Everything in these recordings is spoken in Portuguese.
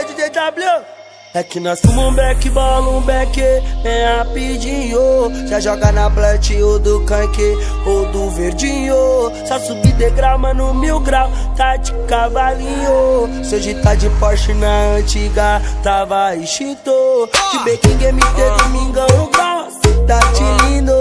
DJ W. É que nós fumamos um beck, bola um beck, bem rapidinho. Já joga na plant ou do canque ou do verdinho. Só subir degrau, mano, 1000 grau, tá de cavalinho. Se hoje tá de Porsche na antiga, tava extinto. De Beking MT, domingão no grau, cê tá te lindo.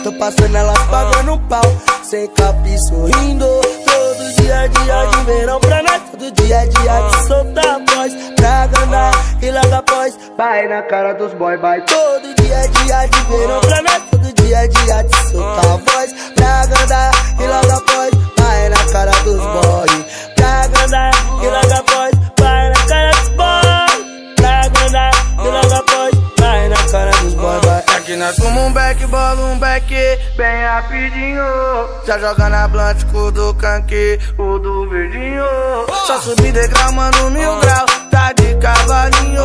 Tô passando elas pagando um pau, sem capi sorrindo. Todo dia de verão pra nós, todo dia de soltar a voz pra andar e logo após vai na cara dos boy, vai. Todo dia de verão pra nós, todo dia de soltar a voz pra andar e logo após vai na cara dos boy, pra andar e logo após vai na cara dos boy, pra andar e logo após vai na cara dos boy, vai. Aqui nós fumamos um beck, bola um beck, bem rapidinho. Já joga na blunt com o do canque, o do verdinho. Só subir degrau, mano, 1000 grau, tá de cavalinho.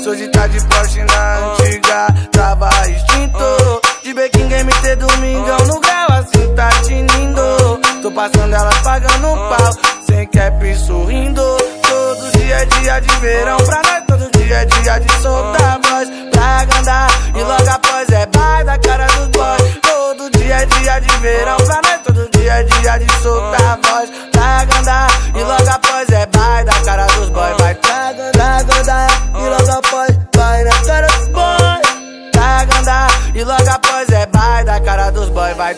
Se hoje tá de Porsche na antiga, tava extinto. De Beking MT, domingão no grau, assim tá tinindo. Tô passando elas pagando um pau, sem cap sorrindo. Todo dia de verão pra nós, todo dia de soltar a voz pra andar e logo após é vai da cara dos boys. Todo dia de verão pra nós, todo dia de soltar a voz pra andar e logo após é vai da cara dos boys, vai pra andar e logo após vai na cara dos boys, pra andar e logo após é vai da cara dos boys, vai.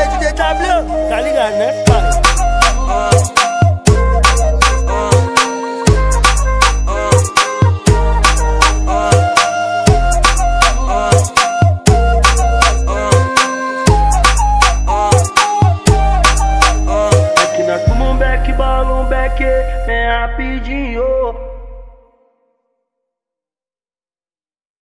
DJ W, tá ligado, né, pai? É que nós fumamos um beck, bola um beck, bem rapidinho.